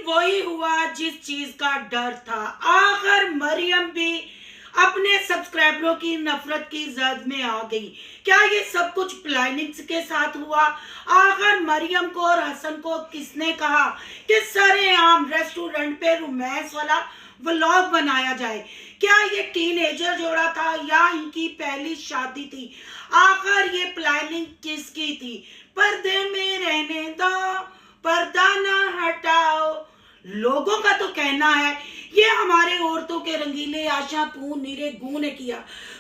वही हुआ जिस चीज का डर था। आखिर मरियम भी अपने सब्सक्राइबरों की नफरत की जद में आ गई। क्या ये सब कुछ प्लानिंग के साथ हुआ? आखिर मरियम को और हसन को किसने कहा कि सरेआम रेस्टोरेंट पे रोमांस वाला व्लॉग बनाया जाए? क्या ये टीनेजर जोड़ा था या इनकी पहली शादी थी? आखिर ये प्लानिंग किसकी थी? पर्दे में रहने दो, पर्दा ना हटाओ। लोगों का तो कहना है ये हमारे औरतों के रंगीले आशा पून नीरे गू ने किया।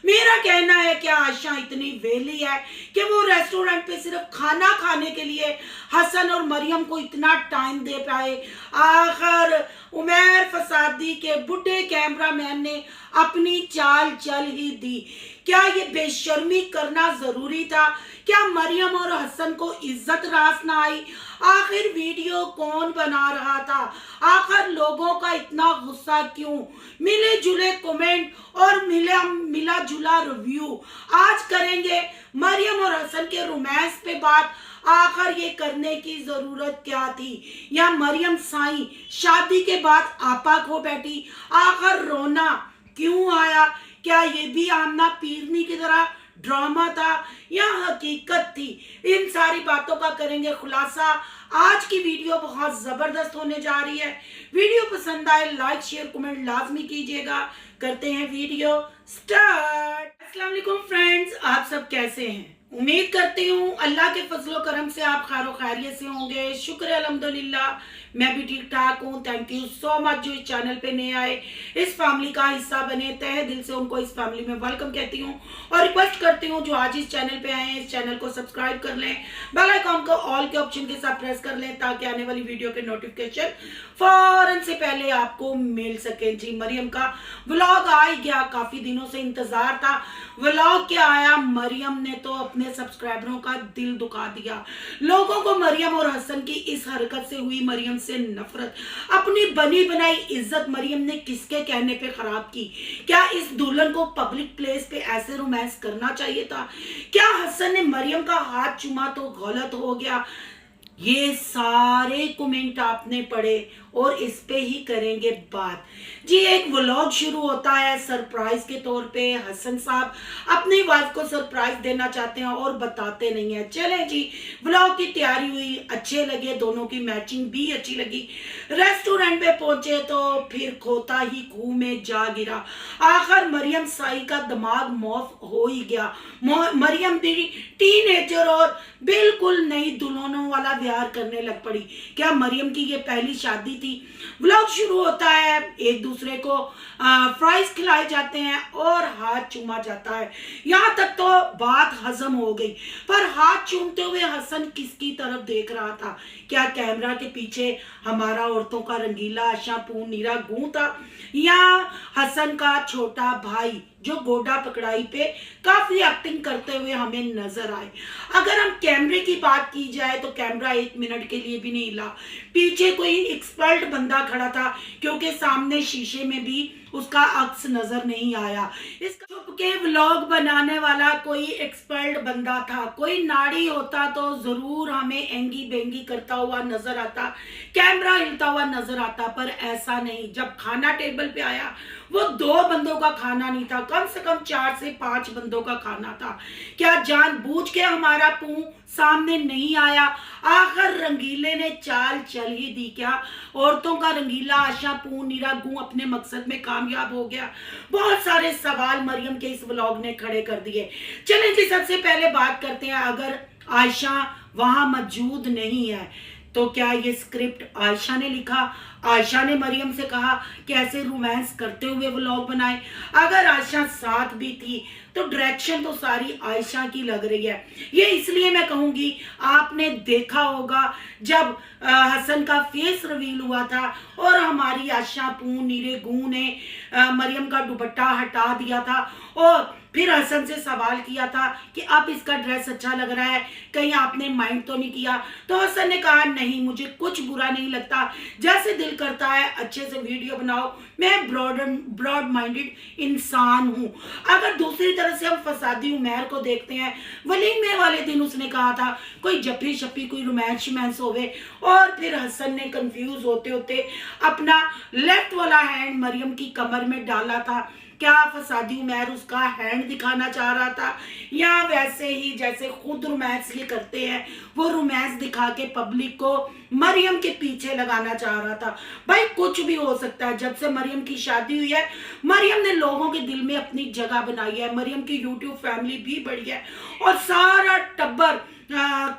मेरा कहना है क्या आशा इतनी वेली है कि वो रेस्टोरेंट पे सिर्फ खाना खाने के लिए हसन और मरियम को इतना टाइम दे पाए? आखिर उमर फसादी के बुढ़े कैमरामैन ने अपनी चाल चल ही दी। क्या ये बेशर्मी करना जरूरी था? क्या मरियम और हसन को इज्जत रास ना आई? आखिर वीडियो कौन बना रहा था? आखिर लोगों का इतना गुस्सा क्यों? मिले जुले कमेंट और मिला जुला रिव्यू। आज करेंगे मरियम और हसन के रोमांस पे बात। आखिर ये करने की जरूरत क्या थी? या मरियम साईं शादी के बाद आपा खो बैठी? आखिर रोना क्यों आया? क्या ये भी आमना पीरनी की तरह ड्रामा था या हकीकत थी? इन सारी बातों का करेंगे खुलासा। आज की वीडियो बहुत जबरदस्त होने जा रही है। वीडियो पसंद आए लाइक शेयर कमेंट लाजमी कीजिएगा। करते हैं वीडियो स्टार्ट। अस्सलाम वालेकुम फ्रेंड्स, आप सब कैसे हैं? उम्मीद करती हूँ अल्लाह के फजलो करम से आप खैरो खैरियत से होंगे। शुक्र है अल्हम्दुलिल्लाह, मैं भी ठीक ठाक हूँ। थैंक यू सो मच जो इस चैनल पे नए आए, इस फैमिली का हिस्सा बने। तहे दिल से उनको इस फैमिली में वेलकम कहती हूँ और रिक्वेस्ट करती हूँ जो आज इस चैनल पे आए हैं इस चैनल को सब्सक्राइब कर लें, बेल आइकॉन को ऑल के ऑप्शन के साथ प्रेस कर लें ताकि आने वाली वीडियो के नोटिफिकेशन फौरन से पहले आपको मिल सके। जी, मरियम का व्लॉग आ ही गया, काफी दिनों से इंतजार था। व्लॉग क्या आया, मरियम ने तो अपने सब्सक्राइबरों का दिल दुखा दिया। लोगों को मरियम और हसन की इस हरकत से हुई मरियम से नफरत। अपनी बनी बनाई इज्जत मरियम ने किसके कहने पे खराब की? क्या इस दुल्हन को पब्लिक प्लेस पे ऐसे रोमांस करना चाहिए था? क्या हसन ने मरियम का हाथ चूमा तो गलत हो गया? ये सारे कमेंट आपने पढ़े और इस पे ही करेंगे बात। जी, एक व्लॉग शुरू होता है सरप्राइज के तौर पे। हसन साहब अपनी वाइफ को सरप्राइज देना चाहते हैं और बताते नहीं है। चलें जी, व्लॉग की तैयारी हुई, अच्छे लगे, दोनों की मैचिंग भी अच्छी लगी। रेस्टोरेंट पे पहुंचे तो फिर खोता ही खूह में जा गिरा। आखिर मरियम साई का दिमाग मौफ हो ही गया। मरियम भी टीनेजर और बिल्कुल नई दुल्हनों वाला प्यार करने लग पड़ी। क्या मरियम की ये पहली शादी थी? व्लॉग शुरू होता है, एक दूसरे को फ्राइज खिलाए जाते हैं और हाथ चूमा जाता है। यहाँ तक तो बात हजम हो गई, पर हाथ चूमते हुए हसन किसकी तरफ देख रहा था? क्या कैमरा के पीछे हमारा औरतों का रंगीला आशा पून नीरा गूं था या हसन का छोटा भाई जो गोडा पकड़ाई पे काफी एक्टिंग करते हुए हमें नजर आए? अगर हम कैमरे की बात की जाए तो कैमरा 1 मिनट के लिए भी नहीं हिला। पीछे कोई एक्सपर्ट बंदा खड़ा था क्योंकि सामने शीशे में भी उसका अक्स नजर नहीं आया। इसका छुप के व्लॉग बनाने वाला कोई एक्सपर्ट बंदा था। कोई नाड़ी होता तो जरूर हमें एंगी बेंगी करता हुआ नजर आता, कैमरा हिलता हुआ नजर आता, पर ऐसा नहीं। जब खाना टेबल पे आया वो 2 बंदों का खाना नहीं था, कम से कम 4 से 5 बंदों का खाना था। क्या जानबूझ के हमारा पूं सामने नहीं आया? आखिर रंगीले ने चाल चल ही दी क्या? औरतों का रंगीला आशा पून नीरा गूं अपने मकसद में कामयाब हो गया? बहुत सारे सवाल मरियम के इस व्लॉग ने खड़े कर दिए। चलें जी, सबसे पहले बात करते हैं, अगर आयशा वहां मौजूद नहीं है तो क्या ये स्क्रिप्ट आयशा ने लिखा? आयशा ने मरियम से कहा कि ऐसे रोमांस करते हुए व्लॉग बनाए? अगर आयशा साथ भी थी तो डायरेक्शन तो सारी आयशा की लग रही है। ये इसलिए मैं कहूंगी, आपने देखा होगा जब हसन का फेस रिवील हुआ था और हमारी आयशा पून नीरे गू ने मरियम का दुपट्टा हटा दिया था और फिर हसन से सवाल किया था कि अब इसका ड्रेस अच्छा लग रहा है, कहीं आपने माइंड तो नहीं किया? तो हसन ने कहा नहीं, मुझे कुछ बुरा नहीं लगता, जैसे दिल दिल करता है अच्छे से वीडियो बनाओ। मैं ब्रॉड माइंडेड इंसान हूँ। अगर दूसरी तरह से हम फसादी उमैर को देखते हैं, वलीमे वाले दिन उसने कहा था कोई जप्पी शप्पी कोई रोमांस होवे, और फिर हसन ने कंफ्यूज होते होते अपना लेफ्ट वाला हैंड मरियम की कमर में डाला था। क्या फसादी उमैर उसका हैंड दिखाना चाह रहा था, या वैसे ही जैसे खुद रोमांस ये करते हैं वो रोमांस दिखा के पब्लिक को मरियम के पीछे लगाना चाह रहा था? भाई कुछ भी हो सकता है। जब से मरियम की शादी हुई है, मरियम ने लोगों के दिल में अपनी जगह बनाई है। मरियम की यूट्यूब फैमिली भी बढ़ी है और सारा टब्बर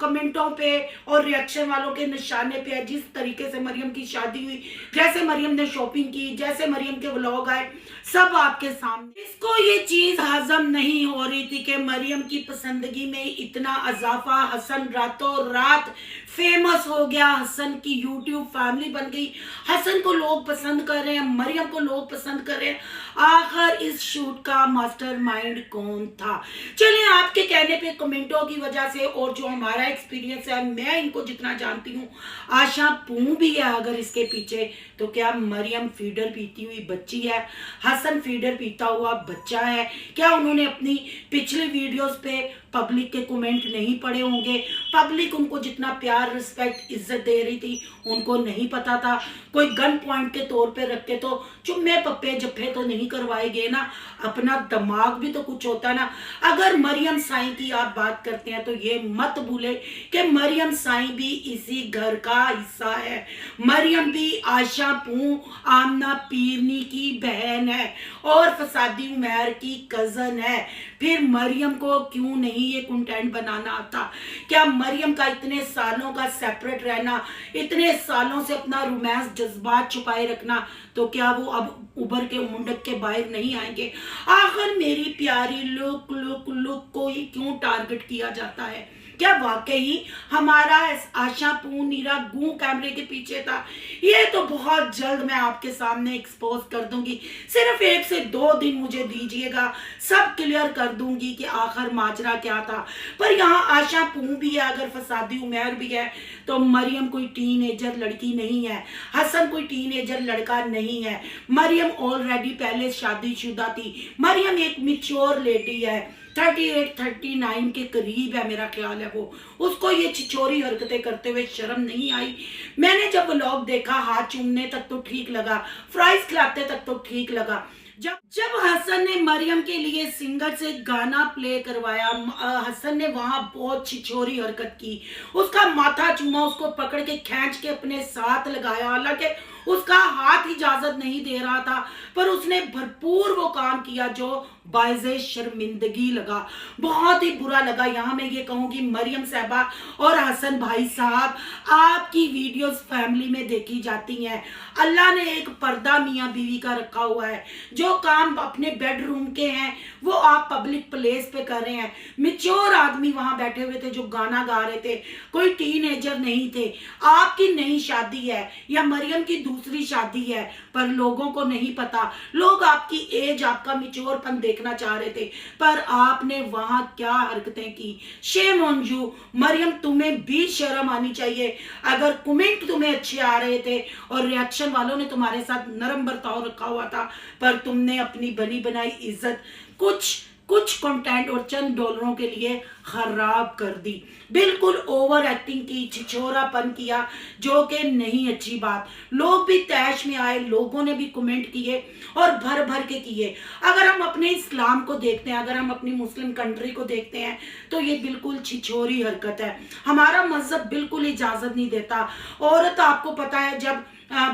कमेंटों पे और रिएक्शन वालों के निशाने पे है। जिस तरीके से मरियम की शादी हुई, जैसे मरियम ने शॉपिंग की, जैसे मरियम के व्लॉग आए, सब आपके सामने। इसको ये चीज हजम नहीं हो रही थी कि मरियम की पसंदगी में इतना इजाफा। हसन रातों रात फेमस हो गया, हसन की यूट्यूब फैमिली बन गई, हसन को लोग पसंद कर रहे हैं, मरियम को लोग पसंद कर रहे हैं। आखिर इस शूट का मास्टरमाइंड कौन था? चलिए, आपके कहने पे कमेंटों की वजह से और जो हमारा एक्सपीरियंस है, मैं इनको जितना जानती हूँ, आशा पू भी है अगर इसके पीछे, तो क्या मरियम फीडर पीती हुई बच्ची है, हसन फीडर पीता हुआ बच्चा है? क्या उन्होंने अपनी पिछली वीडियोस पे पब्लिक के कमेंट नहीं पढ़े होंगे? पब्लिक उनको जितना प्यार रिस्पेक्ट इज्जत दे रही थी उनको नहीं पता था? कोई गन पॉइंट के तौर पे रख के तो चुम्मे पप्पे जप्पे तो नहीं करवाए गए ना? अपना दिमाग भी तो कुछ होता है ना। अगर मरियम साईं की आप बात करते हैं तो ये मत भूले कि मरियम साईं भी इसी घर का हिस्सा है। मरियम भी आशा पू आमना पीरनी की बहन है और फसादी उमैर की कजन है। फिर मरियम को क्यों नहीं ये कंटेंट बनाना आता? क्या मरियम का इतने सालों का सेपरेट रहना, इतने सालों से अपना रोमांस जज्बात छुपाए रखना, तो क्या वो अब उभर के मुंडक के बाहर नहीं आएंगे? आखिर मेरी प्यारी लुक लुक लुक को ही क्यों टारगेट किया जाता है? क्या वाकई हमारा आशा पू नीरा गू कैमरे के पीछे था? ये तो बहुत जल्द मैं आपके सामने एक्सपोज कर दूंगी। सिर्फ 1 से 2 दिन मुझे दीजिएगा, सब क्लियर कर दूंगी कि आखिर माजरा क्या था। पर यहाँ आशा पू भी है, अगर फसादी उमैर भी है, तो मरियम कोई टीनेजर लड़की नहीं है, हसन कोई टीनेजर लड़का नहीं है। मरियम ऑलरेडी पहले शादीशुदा थी। मरियम एक मैच्योर लेडी है, 38-39 के करीब है मेरा ख्याल है वो। उसको ये छिछोरी हरकतें करते हुए शर्म नहीं आई? मैंने जब व्लॉग देखा, हाथ चूमने तक तो ठीक लगा, फ्राइज खिलाते तक तो ठीक लगा। जब हसन ने मरियम के लिए सिंगर से गाना प्ले करवाया, हसन ने वहां बहुत छिछोरी हरकत की, उसका माथा चूमा, उसको पकड़ के खींच के अपने साथ लगाया। हालांकि उसका हाथ इजाजत नहीं दे रहा था, पर उसने भरपूर वो काम किया जो बाइज़े शर्मिंदगी लगा, बहुत ही बुरा लगा। यहाँ मैं ये कहूँगी मरियम साहबा और हसन भाई साहब, आपकी वीडियोस फैमिली में देखी जाती हैं। अल्लाह ने एक पर्दा मियाँ बीवी का रखा हुआ है। जो काम अपने बेडरूम के हैं वो आप पब्लिक प्लेस पे कर रहे हैं। मैच्योर आदमी वहां बैठे हुए थे जो गाना गा रहे थे, कोई टीनेजर नहीं थे। आपकी नई शादी है या मरियम की दूसरी शादी है, पर लोगों को नहीं पता। लोग आपकी एज, आपका मैच्योरपन देखना चाह रहे थे, पर आपने वहां क्या हरकतें की। शेम ऑन यू मरियम, तुम्हें भी शर्म आनी चाहिए। अगर कमेंट तुम्हें अच्छे आ रहे थे और रिएक्शन वालों ने तुम्हारे साथ नरम बर्ताव रखा हुआ था, पर तुमने अपनी बनी बनाई इज्जत कुछ कंटेंट और चंद डॉलरों के लिए खराब कर दी। बिल्कुल ओवर एक्टिंग की, छिछोरापन किया, जो कि नहीं अच्छी बात। लोग भी तैश में आए, लोगों ने भी कमेंट किए और भर भर के किए। अगर हम अपने इस्लाम को देखते हैं, अगर हम अपनी मुस्लिम कंट्री को देखते हैं, तो ये बिल्कुल छिछोरी हरकत है। हमारा मजहब बिल्कुल इजाजत नहीं देता। औरत, आपको पता है, जब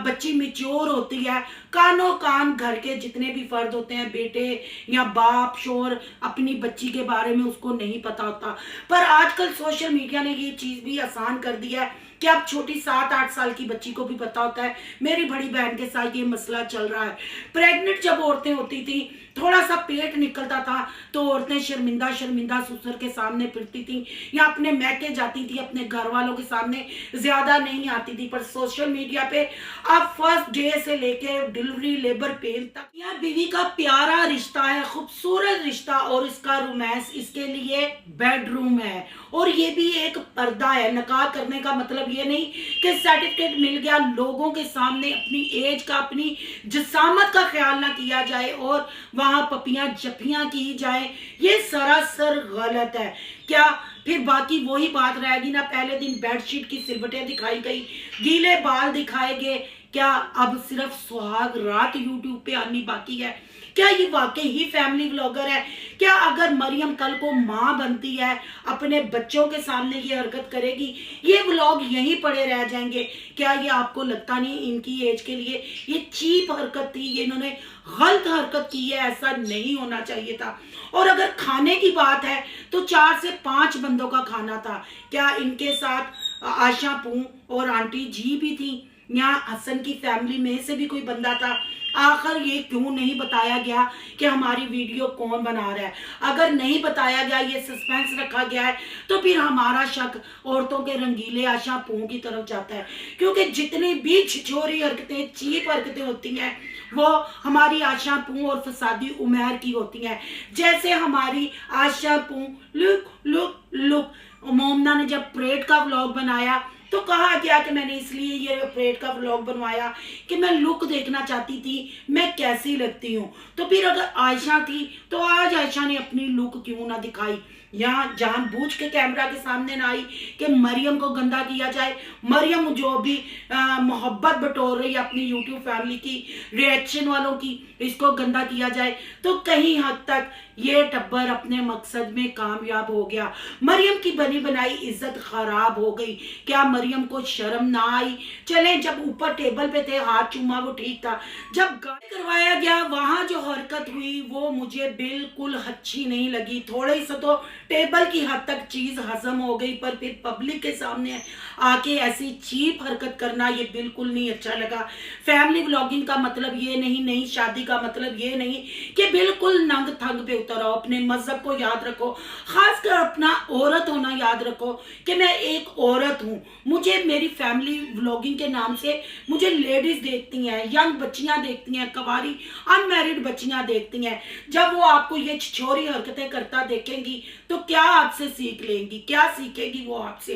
बच्ची मैच्योर होती है, कानों कान घर के जितने भी फर्द होते हैं, बेटे या बाप, शोर, अपनी बच्ची के बारे में उसको नहीं पता होता। पर आजकल सोशल मीडिया ने ये चीज भी आसान कर दिया है कि अब छोटी 7-8 साल की बच्ची को भी पता होता है। मेरी बड़ी बहन के साथ ये मसला चल रहा है। प्रेग्नेंट जब औरतें होती थी थोड़ा सा पेट निकलता था तो औरतें शर्मिंदा शर्मिंदा ससुर के सामने फिरती थी या अपने मैके जाती थी, अपने घर वालों के सामने ज्यादा नहीं आती थी। पर सोशल मीडिया पे अब फर्स्ट डे से लेके डिलीवरी लेबर पेन तक यह बीवी का प्यारा रिश्ता है, खूबसूरत रिश्ता, और इसका रोमांस इसके लिए बेडरूम है। और ये भी एक पर्दा है। निकाह करने का मतलब ये नहीं कि सर्टिफिकेट मिल गया, लोगों के सामने अपनी एज का, अपनी जिसामत का ख्याल ना किया जाए और वहां पपियां जपियां की जाए, ये सरासर गलत है। क्या फिर बाकी वही बात रहेगी ना, पहले दिन बेडशीट की सिलवटें दिखाई गई, गीले बाल दिखाए गए, क्या अब सिर्फ सुहाग रात यूट्यूब पे आनी बाकी है? क्या ये वाकई ही फैमिली व्लॉगर है? क्या अगर मरियम कल को माँ बनती है, अपने बच्चों के सामने ये हरकत करेगी, ये व्लॉग यहीं पड़े रह जाएंगे? क्या ये आपको लगता नहीं इनकी एज के लिए ये चीप हरकत थी, ये इन्होंने गलत हरकत की है, ऐसा नहीं होना चाहिए था। और अगर खाने की बात है तो 4 से 5 बंदों का खाना था। क्या इनके साथ आशा पू और आंटी जी भी थी, या हसन की फैमिली में से भी कोई बंदा था? आखिर ये क्यों नहीं बताया गया कि हमारी वीडियो कौन बना रहा है? अगर नहीं बताया गया, ये सस्पेंस रखा गया है, तो फिर हमारा शक औरतों के रंगीले आशा पू की तरफ जाता है। क्योंकि जितनी भी छिछोरी हरकतें, चीप हरकतें होती हैं, वो हमारी आशा पू और फसादी उमर की होती हैं। जैसे हमारी आशा पू लुक लुक लुक, मोमना ने जब परेड का व्लॉग बनाया तो कहा गया कि मैंने इसलिए ये परेड का व्लॉग बनवाया कि मैं लुक देखना चाहती थी, मैं कैसी लगती हूँ। तो फिर अगर आयशा थी तो आज आयशा ने अपनी लुक क्यों ना दिखाई? यहाँ जानबूझ के कैमरा के सामने ना आई कि मरियम को गंदा किया जाए। मरियम जो भी मोहब्बत बटोर रही है अपनी यूट्यूब फैमिली की, रिएक्शन वालों की, इसको गंदा किया जाए। तो कहीं हद तक ये टब्बर अपने मकसद में कामयाब हो गया। मरियम की बनी बनाई इज्जत खराब हो गई। क्या मरियम को शर्म ना आई? चले, जब ऊपर टेबल पे थे हाथ चूमा वो ठीक था, जब गाड़ी करवाया गया वहां जो हरकत हुई वो मुझे बिल्कुल अच्छी नहीं लगी। थोड़े से तो टेबल की हद तक चीज हजम हो गई, पर फिर पब्लिक के सामने आके ऐसी चीप हरकत करना ये बिल्कुल नहीं अच्छा लगा। फैमिली व्लॉगिंग का मतलब ये नहीं, नई शादी का मतलब ये नहीं कि बिल्कुल नंग थंग पे उतर आओ। अपने मजहब को याद रखो, खासकर अपना औरत होना याद रखो कि मैं एक औरत हूँ। मुझे मेरी फैमिली व्लॉगिंग के नाम से मुझे लेडीज देखती हैं, यंग बच्चियां देखती हैं, कवारी अनमैरिड बच्चियां देखती हैं। जब वो आपको ये छिछोरी हरकतें करता देखेंगी तो क्या आपसे सीख लेंगी? क्या सीखेगी वो आपसे?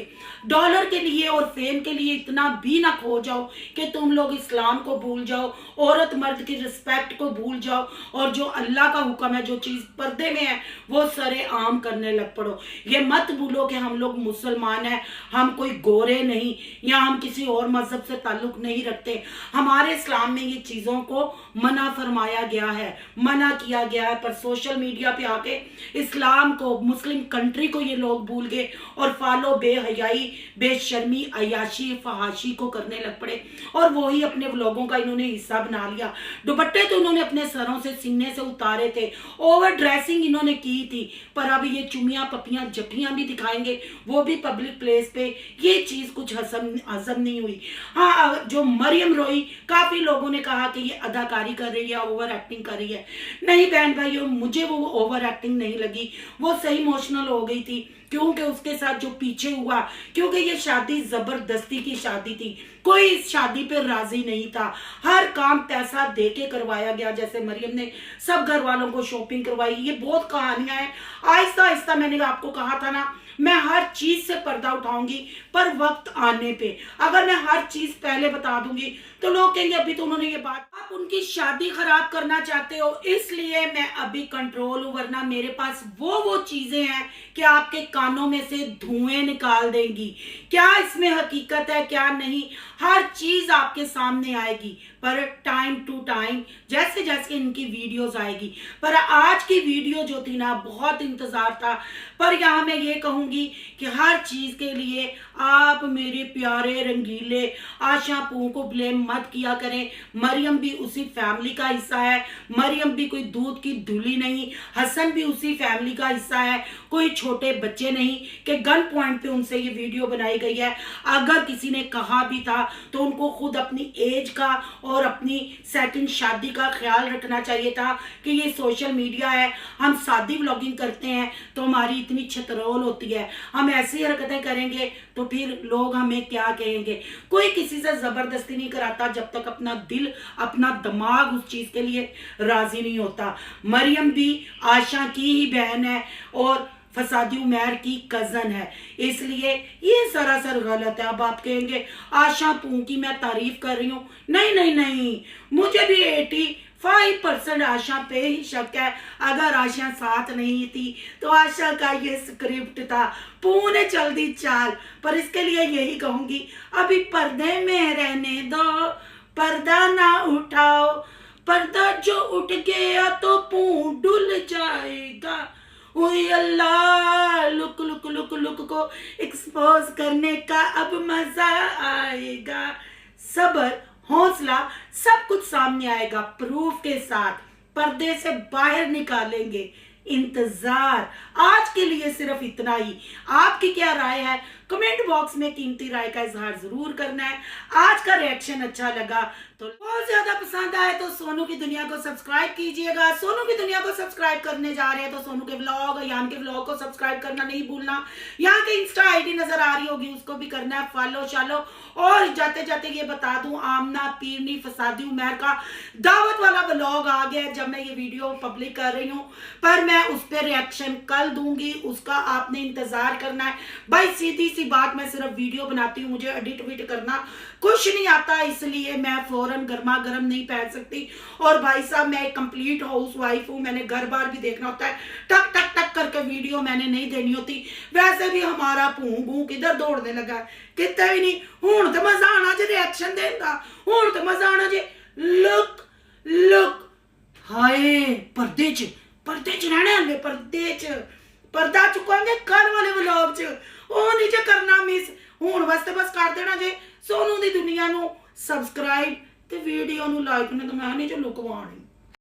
डॉलर के लिए और फेम के लिए इतना भी ना खो जाओ कि तुम लोग इस्लाम को भूल जाओ, औरत मर्द की रिस्पेक्ट को भूल जाओ, और जो अल्लाह का हुक्म है, जो चीज पर्दे में है, वो सरे आम करने लग पड़ो। ये मत भूलो कि हम लोग मुसलमान हैं, हम कोई गोरे नहीं, या हम किसी और मजहब से ताल्लुक नहीं रखते। हमारे इस्लाम में ये चीजों को मना फरमाया गया है, मना किया गया है। पर सोशल मीडिया पे आके इस्लाम को, मुस्लिम कंट्री को ये लोग भूल गए और फॉलो बेहयाई, बेशर्मी, अयाशी, फहाशी को करने लग पड़े, और वही अपने व्लॉगों का इन्होंने हिस्सा बना लिया। दुपट्टे तो उन्होंने अपने सरों से, सीने से उतारे थे, ओवर ड्रेसिंग इन्होंने की थी, पर अब ये चुमियां पपियां जपियां भी दिखाएंगे, वो भी पब्लिक प्लेस पे। ये चीज कुछ हजम नहीं हुई। हाँ, जो मरियम रोई, काफी लोगों ने कहा कि ये अदाकारी कर रही है, ओवर एक्टिंग कर रही है। नहीं बहन भाइयों, मुझे वो ओवर एक्टिंग नहीं लगी, वो सही इमोशनल हो गई थी। क्योंकि उसके साथ जो पीछे हुआ, क्योंकि ये शादी जबरदस्ती की शादी थी, कोई इस शादी पे राजी नहीं था। हर काम पैसा दे के करवाया गया। जैसे मरियम ने सब घर वालों को शॉपिंग करवाई, ये बहुत कहानियां हैं। आहिस्ता आहिस्ता मैंने आपको कहा था ना, मैं हर चीज से पर्दा उठाऊंगी, पर वक्त आने पे। अगर मैं हर चीज पहले बता दूंगी तो लोग कहेंगे अभी तो उन्होंने ये बात, आप उनकी शादी खराब करना चाहते हो, इसलिए मैं अभी कंट्रोल हूं, वरना मेरे पास वो चीजें हैं कि आपके कानों में से धुएं निकाल देंगी। क्या इसमें हकीकत है, क्या नहीं, हर चीज आपके सामने आएगी, पर टाइम टू टाइम, जैसे जैसे इनकी वीडियोस आएगी। पर आज की वीडियो जो थी ना, बहुत इंतजार था। पर यहाँ मैं ये कहूंगी कि हर चीज के लिए आप मेरे प्यारे रंगीले आशा पू को ब्लेम मत किया करें। मरियम भी उसी फैमिली का हिस्सा है, मरियम भी कोई दूध की धुली नहीं, हसन भी उसी फैमिली का हिस्सा है, कोई छोटे बच्चे नहीं कि गन पॉइंट पे उनसे ये वीडियो बनाई गई है। अगर किसी ने कहा भी था तो उनको खुद अपनी एज का और अपनी सेकंड शादी का ख्याल रखना चाहिए था कि ये सोशल मीडिया है, हम शादी व्लॉगिंग करते हैं तो हमारी इतनी छतरोल होती है, हम ऐसी हरकतें करेंगे तो फिर लोग हमें क्या कहेंगे। कोई किसी से ज़बरदस्ती नहीं कराता जब तक अपना दिल अपना दिमाग उस चीज़ के लिए राज़ी नहीं होता। मरियम भी आशा की ही बहन है और फसादी उमैर की कज़न है, इसलिए ये सरासर गलत है। अब आप कहेंगे आशा पू की मैं तारीफ कर रही हूँ, नहीं नहीं नहीं, मुझे भी 85% आशा पे ही शक है। अगर आशा साथ नहीं थी तो आशा का ये स्क्रिप्ट था, पू ने चल दी चाल। पर इसके लिए यही कहूंगी, अभी पर्दे में रहने दो, पर्दा ना उठाओ, पर्दा जो उठ गया तो पू डुल जाएगा। ओए अल्लाह, लुक लुक लुक लुक को एक्सपोज करने का अब मजा आएगा। सब्र, हौसला, सब कुछ सामने आएगा प्रूफ के साथ, पर्दे से बाहर निकालेंगे। इंतजार। आज के लिए सिर्फ इतना ही। आपकी क्या राय है कमेंट बॉक्स में कीमती राय का इजहार जरूर करना है। आज का रिएक्शन अच्छा लगा तो बहुत ज्यादा पसंद आए तो सोनू की दुनिया को सब्सक्राइब कीजिएगा। सोनू की दुनिया को सब्सक्राइब करने जा रहे हैं तो सोनू के व्लॉग, यान के व्लॉग को सब्सक्राइब करना नहीं भूलना। यहाँ की इंस्टा आईडी नजर आ रही होगी, उसको भी करना है फॉलो शालो। और जाते जाते ये बता दूं, आमना पीरनी फसादी उमैर का दावत वाला व्लॉग आ गया जब मैं ये वीडियो पब्लिक कर रही हूँ, पर मैं उस पर रिएक्शन कल दूंगी, उसका आपने इंतजार करना है। भाई सीधी सी बात, मैं सिर्फ वीडियो बनाती हूँ, मुझे एडिट विट करना कुछ नहीं आता, इसलिए मैं फौरन गर्मा गर्म नहीं पहन सकती। और भाई साहब मैं एक कंप्लीट हाउस वाइफ हूँ, मैंने घर बार भी देखना होता है, टक टक टक करके वीडियो मैंने नहीं देनी होती। वैसे भी हमारा भूं किधर दौड़ने लगा है, कितना भी नहीं। हुण तो मजा आना जे रिएक्शन देता, हुण तो मजा आना जे। लुक लुक, हाय पर्दे च रहने वाले, पर्दा चुकांगे कल वाले व्लॉग च, ओ नहीं जे करना मिस। हुण वास्ते बस कर देना जे सोनू दी दुनिया नु सब्सक्राइब ते वीडियो नु लाइक ने, तो मैं नहीं जो लुकवानी।